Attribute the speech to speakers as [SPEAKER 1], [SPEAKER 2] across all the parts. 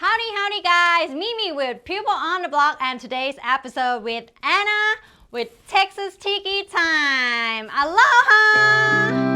[SPEAKER 1] Howdy guys, Mimi with People on the Block, and today's episode with Anna with Texas Tiki Time. Aloha!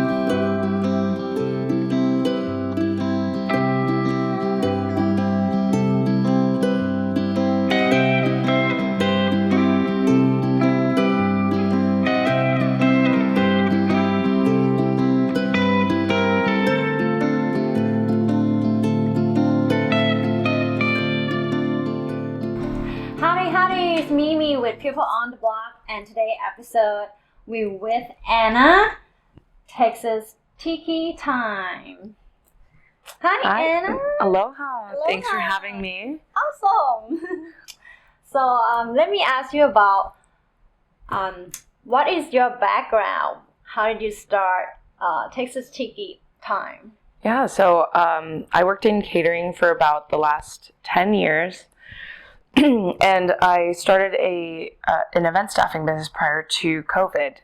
[SPEAKER 1] Howdy, it's Mimi with People on the Block, and today's episode we're with Anna, Texas Tiki Time. Hi Anna.
[SPEAKER 2] Aloha. Thanks for having me.
[SPEAKER 1] Awesome. So let me ask you about what is your background? How did you start Texas Tiki Time?
[SPEAKER 2] Yeah, so I worked in catering for about the last 10 years. And I started an event staffing business prior to COVID.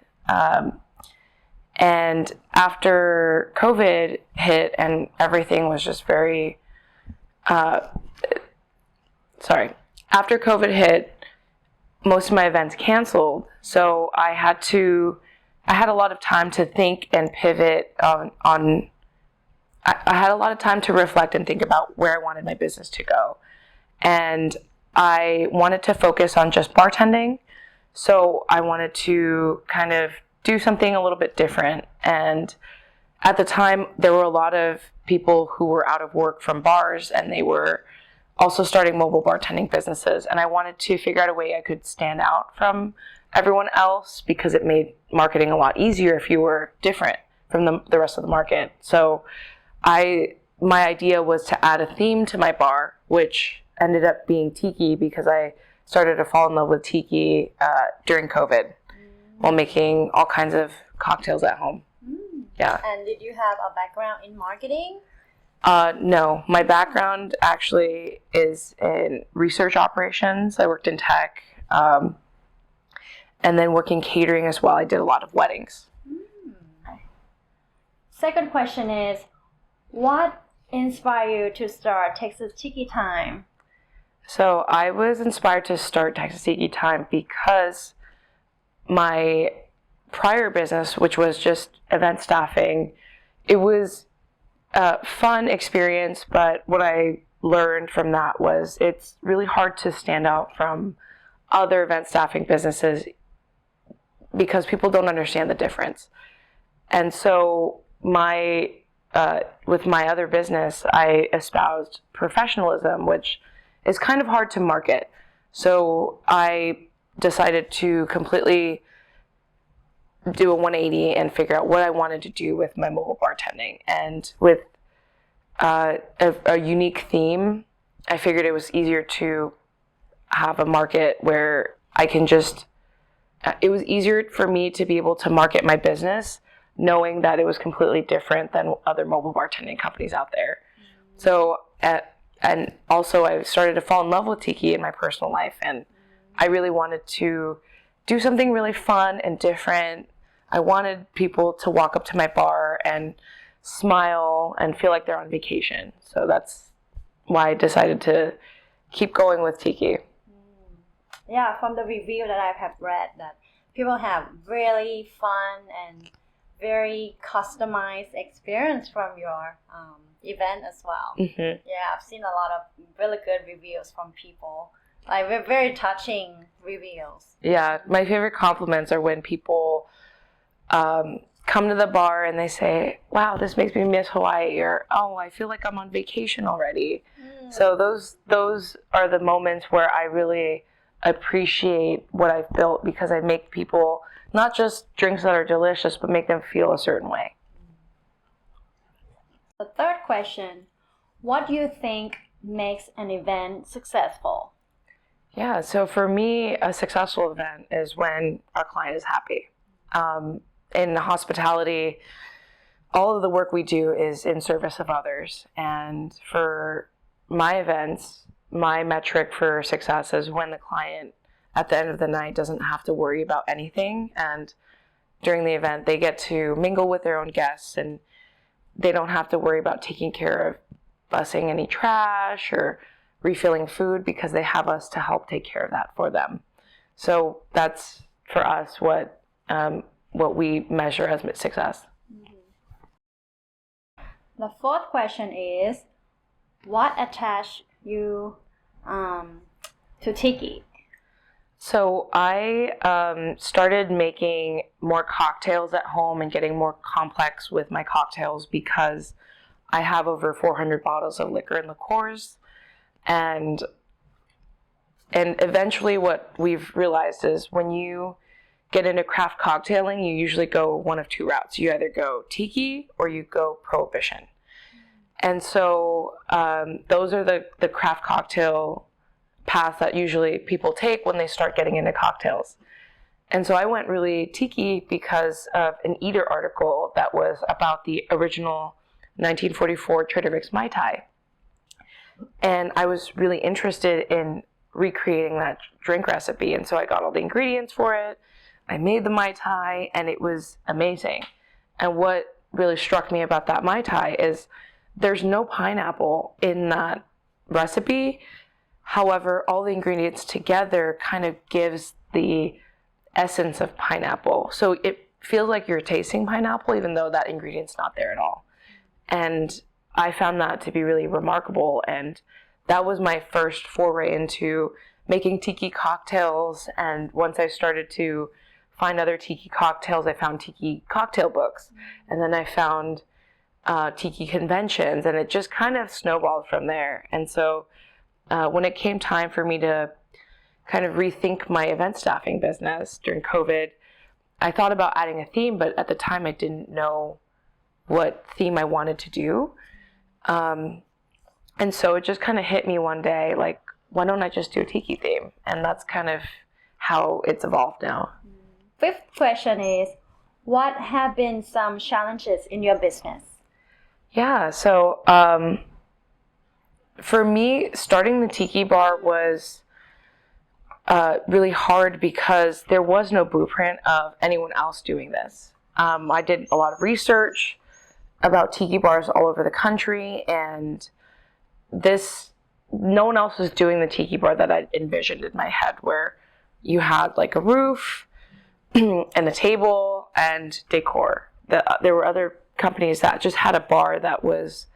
[SPEAKER 2] And after COVID hit and everything was just very, after COVID hit, most of my events canceled. So I had a lot of time to think and pivot I had a lot of time to reflect and think about where I wanted my business to go. And I wanted to focus on just bartending, so I wanted to kind of do something a little bit different. And at the time, there were a lot of people who were out of work from bars, and they were also starting mobile bartending businesses. And I wanted to figure out a way I could stand out from everyone else, because it made marketing a lot easier if you were different from the rest of the market. So my idea was to add a theme to my bar, which ended up being tiki, because I started to fall in love with tiki during COVID while making all kinds of cocktails at home. Yeah.
[SPEAKER 1] And did you have a background in marketing?
[SPEAKER 2] No, my background actually is in research operations. I worked in tech, and then working catering as well. I did a lot of weddings.
[SPEAKER 1] Second question is, what inspired you to start Texas Tiki Time?
[SPEAKER 2] So I was inspired to start Texas Tiki Time because my prior business, which was just event staffing, it was a fun experience, but what I learned from that was it's really hard to stand out from other event staffing businesses because people don't understand the difference. And so with my other business, I espoused professionalism, which is kind of hard to market. So I decided to completely do a 180 and figure out what I wanted to do with my mobile bartending. And with a unique theme, I figured it was easier to have a market where I can it was easier for me to be able to market my business knowing that it was completely different than other mobile bartending companies out there. So and also I started to fall in love with tiki in my personal life, and I really wanted to do something really fun and different. I wanted people to walk up to my bar and smile and feel like they're on vacation. So that's why I decided to keep going with tiki.
[SPEAKER 1] Yeah, from the review that I have read, that people have really fun and very customized experience from your event as well.
[SPEAKER 2] Mm-hmm.
[SPEAKER 1] Yeah, I've seen a lot of really good reviews from people. Like very touching reviews.
[SPEAKER 2] Yeah, my favorite compliments are when people come to the bar and they say, "Wow, this makes me miss Hawaii," or "Oh, I feel like I'm on vacation already." So those are the moments where I really appreciate what I've built, because I make people not just drinks that are delicious, but make them feel a certain way.
[SPEAKER 1] The third question, what do you think makes an event successful?
[SPEAKER 2] Yeah, so for me, a successful event is when our client is happy. In hospitality, all of the work we do is in service of others. And for my events, my metric for success is when the client at the end of the night doesn't have to worry about anything, and during the event they get to mingle with their own guests, and they don't have to worry about taking care of busing any trash or refilling food because they have us to help take care of that for them. So that's for us what we measure as success.
[SPEAKER 1] The fourth question is, what attached you to Tiki?
[SPEAKER 2] So I started making more cocktails at home and getting more complex with my cocktails because I have over 400 bottles of liquor and liqueurs. And eventually what we've realized is when you get into craft cocktailing, you usually go one of two routes. You either go tiki or you go prohibition. And so those are the craft cocktail path that usually people take when they start getting into cocktails. And so I went really tiki because of an Eater article that was about the original 1944 Trader Vic's Mai Tai. And I was really interested in recreating that drink recipe. And so I got all the ingredients for it. I made the Mai Tai and it was amazing. And what really struck me about that Mai Tai is there's no pineapple in that recipe. However, all the ingredients together kind of gives the essence of pineapple. So it feels like you're tasting pineapple even though that ingredient's not there at all. And I found that to be really remarkable. And that was my first foray into making tiki cocktails. And once I started to find other tiki cocktails, I found tiki cocktail books. And then I found tiki conventions, and it just kind of snowballed from there. And so when it came time for me to kind of rethink my event staffing business during COVID, I thought about adding a theme, but at the time I didn't know what theme I wanted to do. And so it just kind of hit me one day, like, why don't I just do a tiki theme? And that's kind of how it's evolved now.
[SPEAKER 1] Fifth question is, what have been some challenges in your business?
[SPEAKER 2] Yeah, so for me, starting the tiki bar was really hard because there was no blueprint of anyone else doing this. I did a lot of research about tiki bars all over the country, and no one else was doing the tiki bar that I envisioned in my head, where you had like a roof and a table and decor. There were other companies that just had a bar that was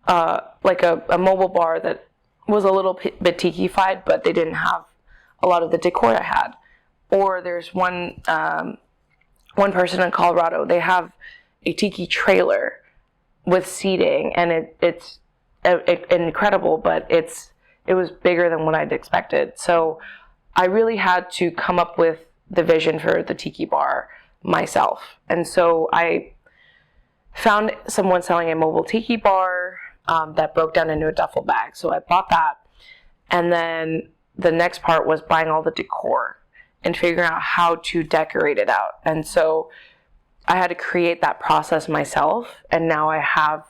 [SPEAKER 2] like a mobile bar that was a little bit tiki-fied, but they didn't have a lot of the decor I had. Or there's one person in Colorado, they have a tiki trailer with seating, and it's incredible, but it was bigger than what I'd expected. So I really had to come up with the vision for the tiki bar myself. And so I found someone selling a mobile tiki bar that broke down into a duffel bag. So I bought that. And then the next part was buying all the decor and figuring out how to decorate it out. And so I had to create that process myself. And now I have,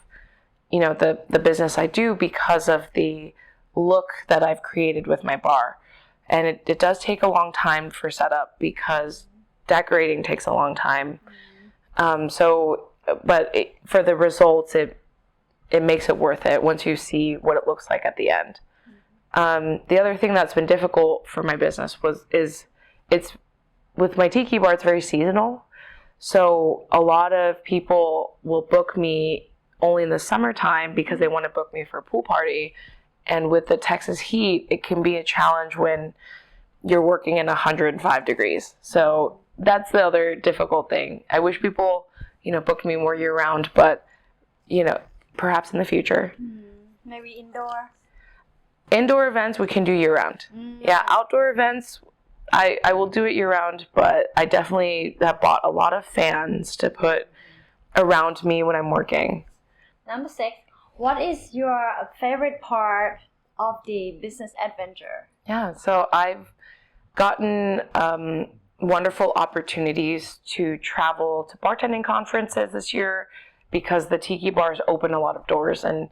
[SPEAKER 2] the business I do because of the look that I've created with my bar. And it does take a long time for setup because decorating takes a long time. But for the results, it makes it worth it once you see what it looks like at the end. The other thing that's been difficult for my business is it's with my tiki bar, it's very seasonal. So a lot of people will book me only in the summertime because they want to book me for a pool party. And with the Texas heat, it can be a challenge when you're working in 105 degrees. So that's the other difficult thing. I wish people, booked me more year round, but, perhaps in the future.
[SPEAKER 1] Maybe indoor?
[SPEAKER 2] Indoor events we can do year round. Yeah, outdoor events, I will do it year round, but I definitely have bought a lot of fans to put around me when I'm working.
[SPEAKER 1] Number 6, what is your favorite part of the business adventure?
[SPEAKER 2] Yeah, so I've gotten wonderful opportunities to travel to bartending conferences this year because the tiki bars open a lot of doors, and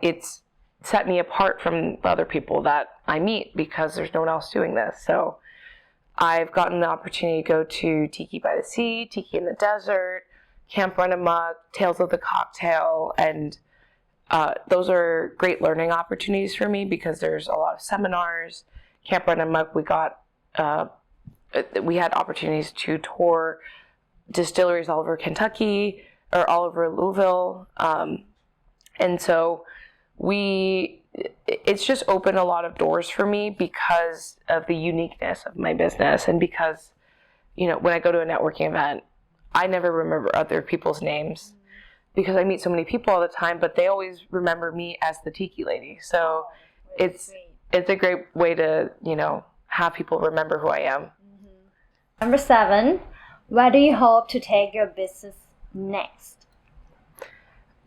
[SPEAKER 2] it's set me apart from other people that I meet because there's no one else doing this. So I've gotten the opportunity to go to Tiki by the Sea, Tiki in the Desert, Camp Run Amok, Tales of the Cocktail, and those are great learning opportunities for me because there's a lot of seminars. Camp Run and Muck, we had opportunities to tour distilleries all over Kentucky or all over Louisville, and so it's just opened a lot of doors for me because of the uniqueness of my business, and because when I go to a networking event, I never remember other people's names because I meet so many people all the time, but they always remember me as the tiki lady. So it's a great way to have people remember who I am.
[SPEAKER 1] Number 7, where do you hope to take your business next?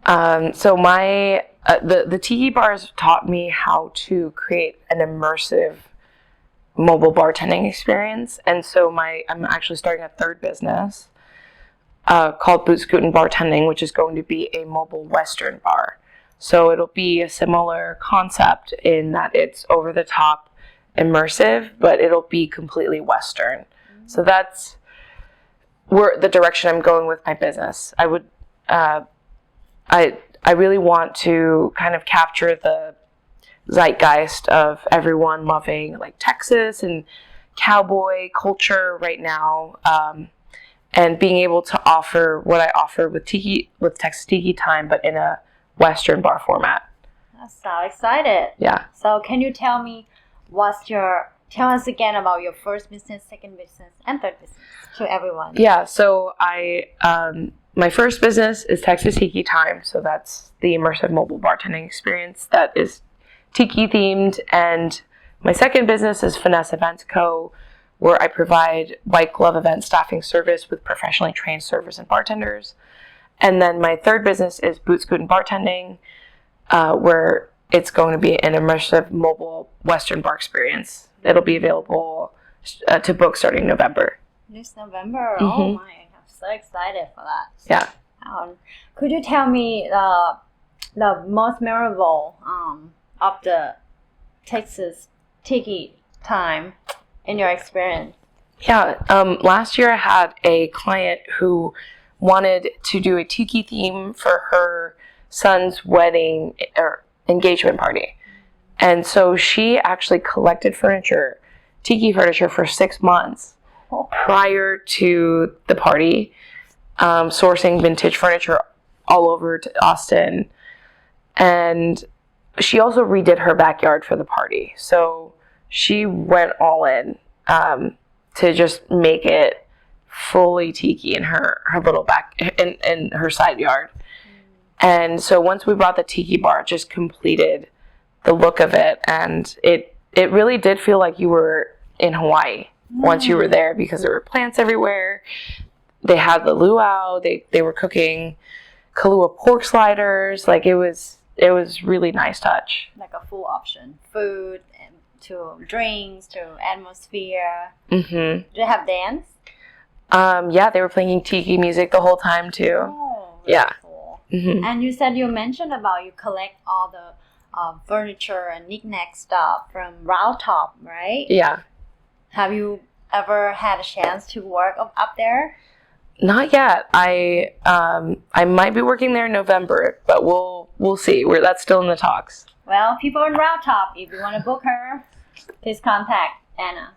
[SPEAKER 2] So my the tiki bars taught me how to create an immersive mobile bartending experience, and so I'm actually starting a third business called Boot Scootin' Bartending, which is going to be a mobile Western bar. So it'll be a similar concept in that it's over the top immersive, but it'll be completely Western. So that's the direction I'm going with my business. I would, I really want to kind of capture the zeitgeist of everyone loving like Texas and cowboy culture right now, and being able to offer what I offer with Texas Tiki Time, but in a Western bar format.
[SPEAKER 1] I'm so excited.
[SPEAKER 2] Yeah.
[SPEAKER 1] So can you tell us again about your first business, second business, and third business to everyone?
[SPEAKER 2] Yeah, so my first business is Texas Tiki Time, so that's the immersive mobile bartending experience that is tiki themed, and my second business is Finesse Events Co., where I provide white glove event staffing service with professionally trained servers and bartenders. And then my third business is Boot Scootin' Bartending, where it's going to be an immersive mobile Western bar experience. It'll be available to book starting November.
[SPEAKER 1] This November? Mm-hmm. Oh my, I'm so excited for that.
[SPEAKER 2] Yeah.
[SPEAKER 1] Could you tell me the most memorable of the Texas Tiki Time in your experience?
[SPEAKER 2] Yeah. Last year I had a client who wanted to do a tiki theme for her son's wedding or engagement party. And so she actually collected tiki furniture for 6 months prior to the party, sourcing vintage furniture all over to Austin. And she also redid her backyard for the party. So she went all in to just make it fully tiki in her little in her side yard. And so once we brought the tiki bar, it just completed the look of it, and it really did feel like you were in Hawaii once you were there, because there were plants everywhere. They had the luau. They were cooking Kahlua pork sliders. Like it was really nice touch.
[SPEAKER 1] Like a full option, food and to drinks to atmosphere.
[SPEAKER 2] Mm-hmm.
[SPEAKER 1] Did they have dance?
[SPEAKER 2] Yeah, they were playing tiki music the whole time too.
[SPEAKER 1] Oh,
[SPEAKER 2] yeah.
[SPEAKER 1] Cool.
[SPEAKER 2] Mm-hmm.
[SPEAKER 1] And you mentioned about you collect all the furniture and knick-knack stuff from Top, right?
[SPEAKER 2] Yeah.
[SPEAKER 1] Have you ever had a chance to work up there?
[SPEAKER 2] Not yet. I might be working there in November, but we'll see. That's still in the talks.
[SPEAKER 1] Well, people in Top, if you want to book her, please contact Anna.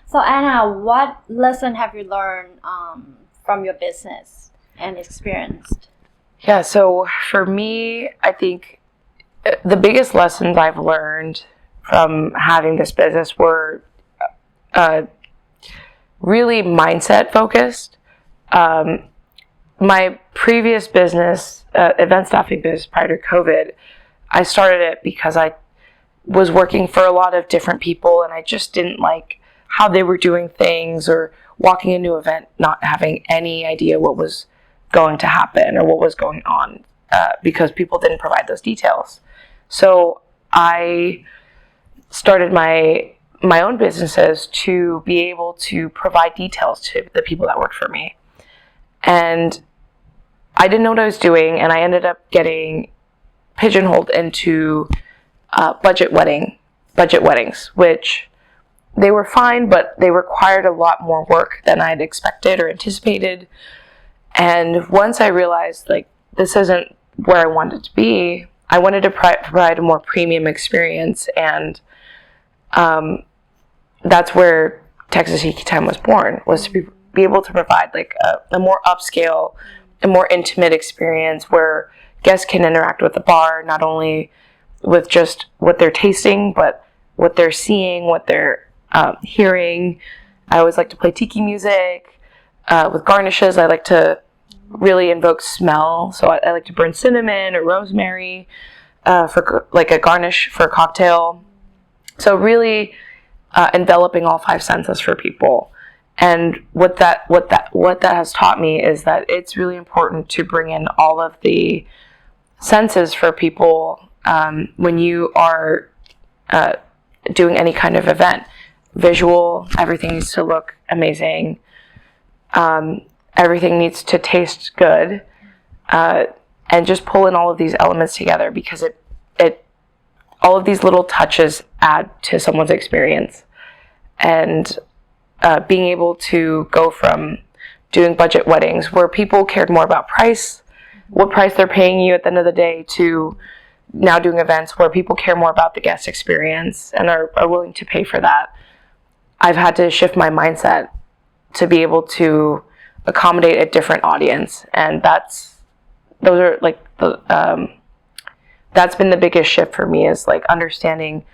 [SPEAKER 1] So Anna, what lesson have you learned from your business and experienced?
[SPEAKER 2] Yeah, so for me, I think the biggest lessons I've learned from having this business were really mindset focused. My previous business, event staffing business prior to COVID, I started it because I was working for a lot of different people and I just didn't like how they were doing things, or walking into an event not having any idea what was going to happen or what was going on, because people didn't provide those details. So I started my own businesses to be able to provide details to the people that worked for me. And I didn't know what I was doing, and I ended up getting pigeonholed into budget weddings, which they were fine, but they required a lot more work than I'd expected or anticipated. And once I realized, like, this isn't where I wanted to be, I wanted to provide a more premium experience, and that's where Texas Tiki Time was born, was to be able to provide like a more upscale, a more intimate experience where guests can interact with the bar, not only with just what they're tasting, but what they're seeing, what they're hearing. I always like to play tiki music with garnishes. I like to really invoke smell, so I like to burn cinnamon or rosemary for like a garnish for a cocktail. So really enveloping all 5 senses for people. And what that has taught me is that it's really important to bring in all of the senses for people when you are doing any kind of event. Visual, everything needs to look amazing. Everything needs to taste good. And just pull in all of these elements together, because it all of these little touches add to someone's experience. And being able to go from doing budget weddings where people cared more about price, what price they're paying you at the end of the day, to now doing events where people care more about the guest experience and are willing to pay for that. I've had to shift my mindset to be able to accommodate a different audience, and that's been the biggest shift for me, is like understanding,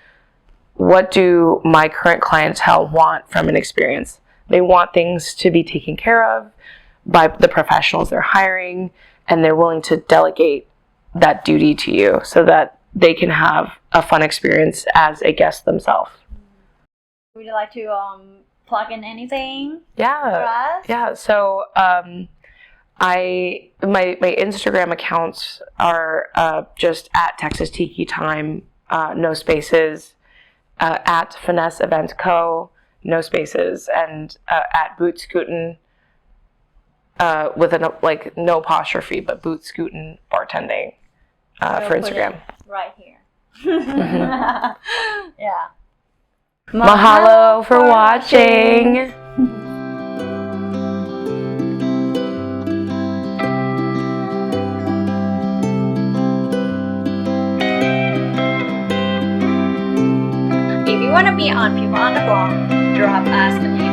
[SPEAKER 2] what do my current clientele want from an experience? They want things to be taken care of by the professionals they're hiring, and they're willing to delegate that duty to you so that they can have a fun experience as a guest themselves.
[SPEAKER 1] Would you like to plug in anything?
[SPEAKER 2] Yeah.
[SPEAKER 1] For us?
[SPEAKER 2] Yeah. So my Instagram accounts are just at Texas Tiki Time, no spaces, at Finesse Event Co, no spaces, and at Boot Scootin, with no apostrophe, but Boot Scootin Bartending for Instagram.
[SPEAKER 1] Right here. Yeah.
[SPEAKER 2] Mahalo for watching.
[SPEAKER 1] If you want to be on People on the Block, drop us an email